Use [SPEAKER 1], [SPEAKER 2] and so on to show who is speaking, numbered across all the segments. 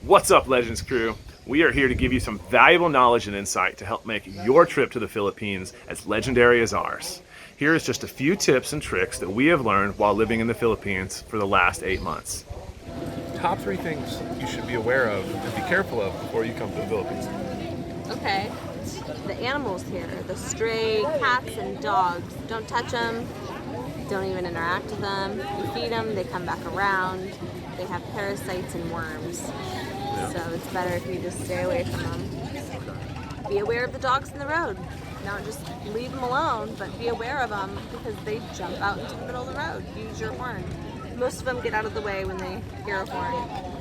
[SPEAKER 1] What's up, Legends crew? We are here to give you some valuable knowledge and insight to help make your trip to the Philippines as legendary as ours. Here is just a few tips and tricks that we have learned while living in the Philippines for the last 8 months.
[SPEAKER 2] Top 3 things you should be aware of and be careful of before you come to the Philippines.
[SPEAKER 3] Okay, the animals here, the stray cats and dogs, don't touch them, don't even interact with them. You feed them, they come back around. They have parasites and worms. So it's better if you just stay away from them. Be aware of the dogs in the road. Not just leave them alone, but be aware of them because they jump out into the middle of the road. Use your horn. Most of them get out of the way when they hear a horn.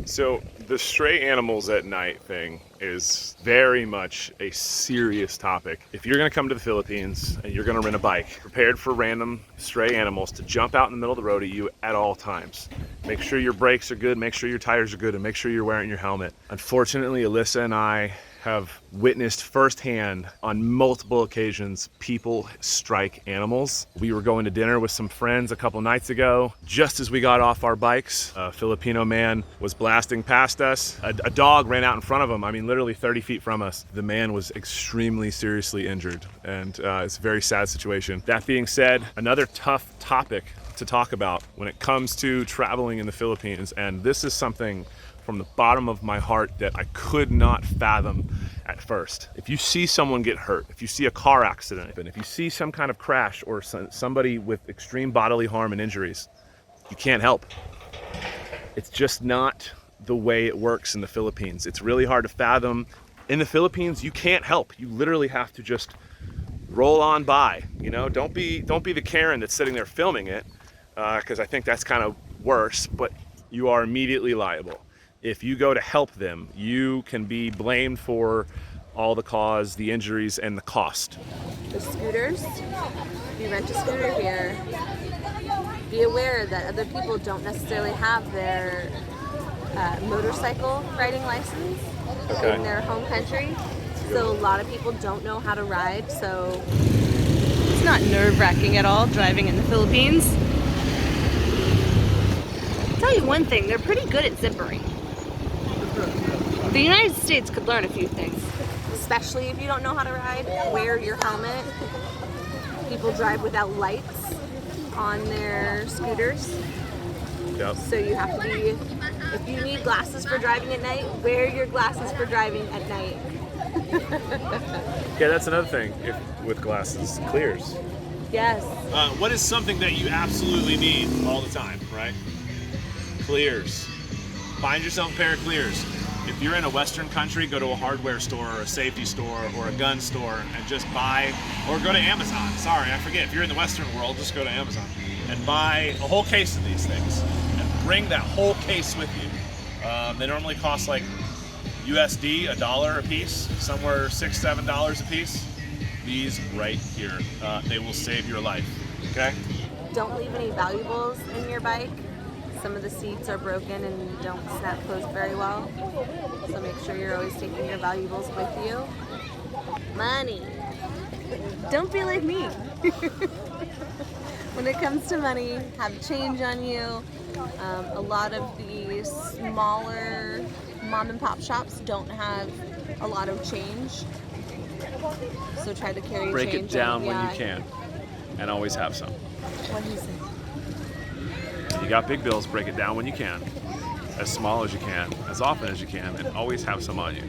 [SPEAKER 1] So the stray animals at night thing is very much a serious topic. If you're gonna come to the Philippines and you're gonna rent a bike, prepared for random stray animals to jump out in the middle of the road at you at all times. Make sure your brakes are good, make sure your tires are good, and make sure you're wearing your helmet. Unfortunately, Alyssa and I have witnessed firsthand on multiple occasions people strike animals. We were going to dinner with some friends a couple nights ago. Just as we got off our bikes, a Filipino man was blasting past us. A dog ran out in front of him, I mean literally 30 feet from us. The man was extremely seriously injured, and it's a very sad situation. That being said, another tough topic to talk about when it comes to traveling in the Philippines, and this is something from the bottom of my heart that I could not fathom at first. If you see someone get hurt, if you see a car accident, and if you see some kind of crash or somebody with extreme bodily harm and injuries, you can't help. It's just not the way it works in the Philippines. It's really hard to fathom. In the Philippines, you can't help. You literally have to just roll on by. You know, don't be the Karen that's sitting there filming it, because I think that's kind of worse, but you are immediately liable. If you go to help them, you can be blamed for all the cause, the injuries, and the cost.
[SPEAKER 3] The scooters, if you rent a scooter here, be aware that other people don't necessarily have their motorcycle riding license in their home country. So a lot of people don't know how to ride, so it's not nerve-wracking at all driving in the Philippines. I'll tell you one thing, they're pretty good at zippering. The United States could learn a few things, especially if you don't know how to ride. Wear your helmet. People drive without lights on their scooters.
[SPEAKER 1] Yep.
[SPEAKER 3] So you have to be, if you need glasses for driving at night, wear your glasses for driving at night.
[SPEAKER 1] Yeah, that's another thing with glasses, clears.
[SPEAKER 3] Yes.
[SPEAKER 1] What is something that you absolutely need all the time, right? Clears. Find yourself a pair of clears. If you're in a Western country, go to a hardware store or a safety store or a gun store and just buy, or go to Amazon. Sorry, I forget. If you're in the Western world, just go to Amazon and buy a whole case of these things and bring that whole case with you. They normally cost like USD, $1 a piece, somewhere $6, $7 a piece. These right here, they will save your life, okay?
[SPEAKER 3] Don't leave any valuables in your bike. Some of the seats are broken and don't snap closed very well. So make sure you're always taking your valuables with you. Money. Don't be like me. When it comes to money, have change on you. A lot of the smaller mom and pop shops don't have a lot of change. So try to carry
[SPEAKER 1] Break
[SPEAKER 3] change
[SPEAKER 1] it down
[SPEAKER 3] on,
[SPEAKER 1] when you can, and always have some.
[SPEAKER 3] What do you say?
[SPEAKER 1] You got big bills, break it down when you can, as small as you can, as often as you can, and always have some on you.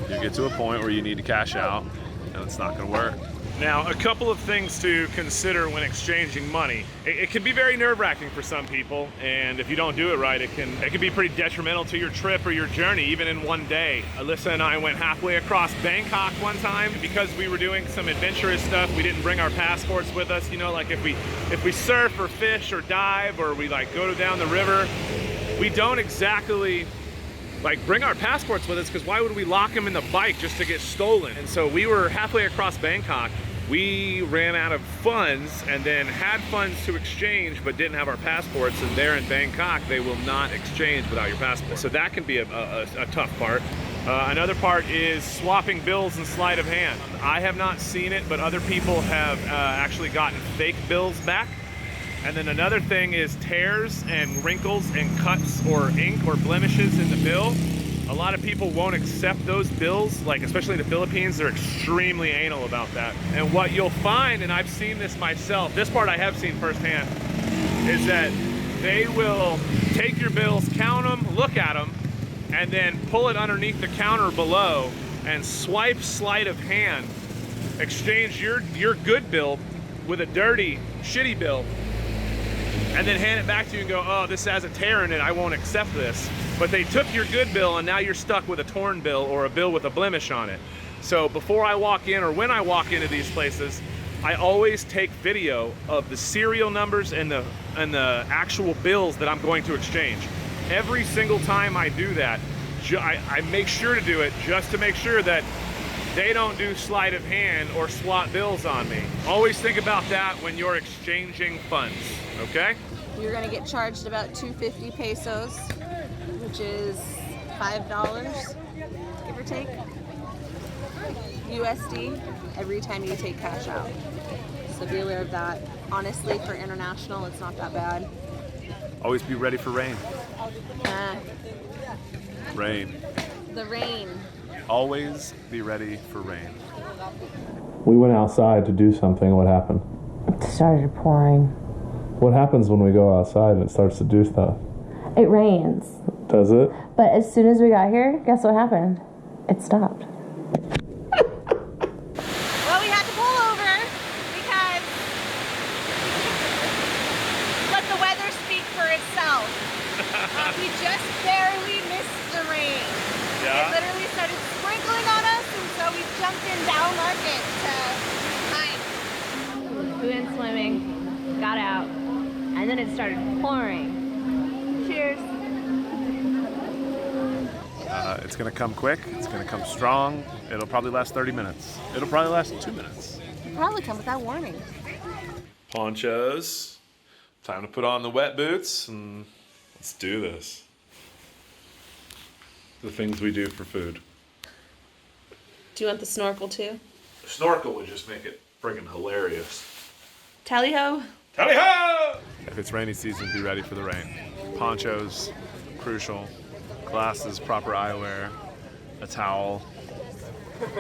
[SPEAKER 1] You get to a point where you need to cash out, and it's not going to work. Now, a couple of things to consider when exchanging money. It can be very nerve-wracking for some people, and if you don't do it right, it can be pretty detrimental to your trip or your journey, even in one day. Alyssa and I went halfway across Bangkok one time. Because we were doing some adventurous stuff, we didn't bring our passports with us. You know, like if we surf or fish or dive, or we like go down the river, we don't exactly like bring our passports with us, because why would we lock them in the bike just to get stolen? And so we were halfway across Bangkok. We ran out of funds and then had funds to exchange but didn't have our passports, and there in Bangkok they will not exchange without your passport. So that can be a tough part. Another part is swapping bills and sleight of hand. I have not seen it, but other people have actually gotten fake bills back And then another thing is tears and wrinkles and cuts or ink or blemishes in the bill. A lot of people won't accept those bills, like especially in the Philippines, they're extremely anal about that. And what you'll find, and I've seen this myself, this part I have seen firsthand, is that they will take your bills, count them, look at them, and then pull it underneath the counter below and swipe sleight of hand, exchange your good bill with a dirty, shitty bill, and then hand it back to you and go, oh, this has a tear in it, I won't accept this. But they took your good bill and now you're stuck with a torn bill or a bill with a blemish on it. So before I walk in or when I walk into these places, I always take video of the serial numbers and the actual bills that I'm going to exchange. Every single time I do that, I make sure to do it just to make sure that they don't do sleight of hand or swap bills on me. Always think about that when you're exchanging funds, okay?
[SPEAKER 3] You're gonna get charged about 250 pesos, which is $5, give or take, USD, every time you take cash out. So be aware of that. Honestly, for international, it's not that bad.
[SPEAKER 1] Always be ready for rain. Rain.
[SPEAKER 3] The rain.
[SPEAKER 1] Always be ready for rain.
[SPEAKER 2] We went outside to do something. What happened?
[SPEAKER 4] It started pouring.
[SPEAKER 2] What happens when we go outside and it starts to do stuff?
[SPEAKER 4] It rains.
[SPEAKER 2] Does it?
[SPEAKER 4] But as soon as we got here, guess what happened? It stopped.
[SPEAKER 3] Well, we had to pull over because let the weather speak for itself. We just barely missed the rain.
[SPEAKER 1] Yeah.
[SPEAKER 3] It literally started sprinkling on us, and so we jumped in down market to hide. We went swimming, got out, and then it started pouring. Cheers.
[SPEAKER 1] It's gonna come quick, it's gonna come strong. It'll probably last 30 minutes. It'll probably last 2 minutes.
[SPEAKER 3] Probably come without warning.
[SPEAKER 1] Ponchos. Time to put on the wet boots and let's do this. The things we do for food.
[SPEAKER 3] Do you want the snorkel too?
[SPEAKER 1] The snorkel would just make it friggin' hilarious.
[SPEAKER 3] Tally ho!
[SPEAKER 1] Tally ho! If it's rainy season, be ready for the rain. Ponchos, crucial. Glasses, proper eyewear, a towel.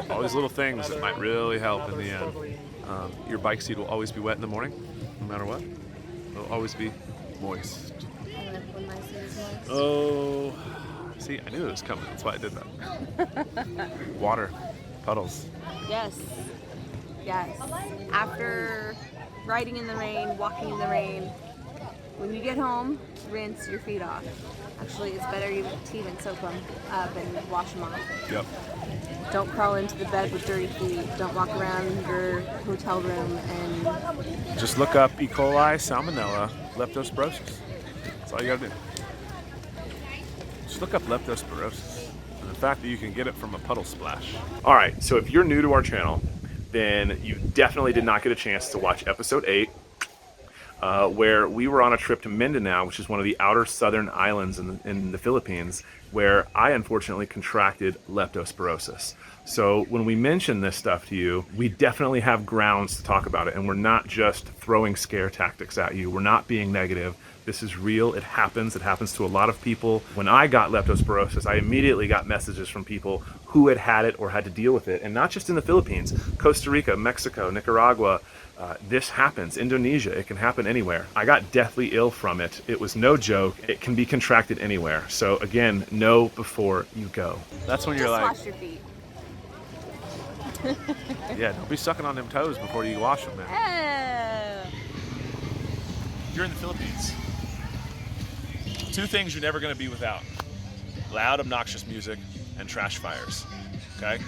[SPEAKER 1] All these little things that might really help in the end. Your bike seat will always be wet in the morning, no matter what. It'll always be moist. Oh, see, I knew it was coming. That's why I did that. Water, puddles.
[SPEAKER 3] Yes. Yes. After riding in the rain, walking in the rain, when you get home, rinse your feet off. Actually, it's better to even soak them up and wash them off.
[SPEAKER 1] Yep.
[SPEAKER 3] Don't crawl into the bed with dirty feet. Don't walk around your hotel room and...
[SPEAKER 1] Just look up E. coli, salmonella, leptospirosis. That's all you gotta do. Just look up leptospirosis and the fact that you can get it from a puddle splash. All right, so if you're new to our channel, then you definitely did not get a chance to watch episode 8, where we were on a trip to Mindanao, which is one of the outer southern islands in the Philippines, where I unfortunately contracted leptospirosis. So when we mention this stuff to you, we definitely have grounds to talk about it, and we're not just throwing scare tactics at you. We're not being negative. This is real. It happens. It happens to a lot of people. When I got leptospirosis, I immediately got messages from people who had had it or had to deal with it, and not just in the Philippines. Costa Rica, Mexico, Nicaragua. This happens. Indonesia, it can happen anywhere. I got deathly ill from it. It was no joke. It can be contracted anywhere. So again, know before you go. That's when you're
[SPEAKER 3] Just
[SPEAKER 1] like,
[SPEAKER 3] wash your feet.
[SPEAKER 1] yeah, don't be sucking on them toes before you wash them, man.
[SPEAKER 3] Oh.
[SPEAKER 1] You're in the Philippines. 2 things you're never gonna be without: loud, obnoxious music and trash fires, okay?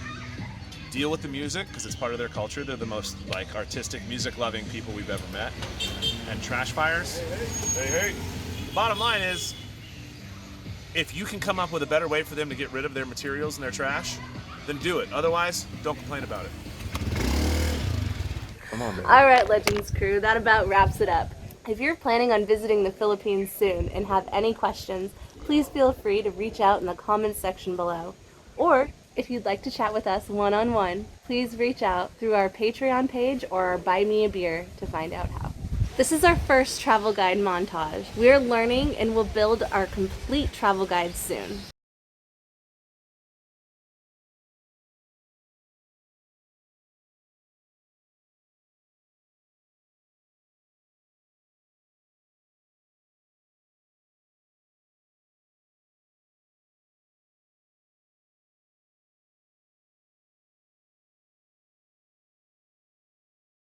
[SPEAKER 1] Deal with the music, because it's part of their culture. They're the most artistic, music-loving people we've ever met. And trash fires, hey. The bottom line is, if you can come up with a better way for them to get rid of their materials and their trash, then do it. Otherwise, don't complain about it. Come on, baby.
[SPEAKER 3] All right, Legends crew, that about wraps it up. If you're planning on visiting the Philippines soon and have any questions, please feel free to reach out in the comments section below. Or if you'd like to chat with us one-on-one, please reach out through our Patreon page or our Buy Me a Beer to find out how. This is our first travel guide montage. We are learning and will build our complete travel guide soon.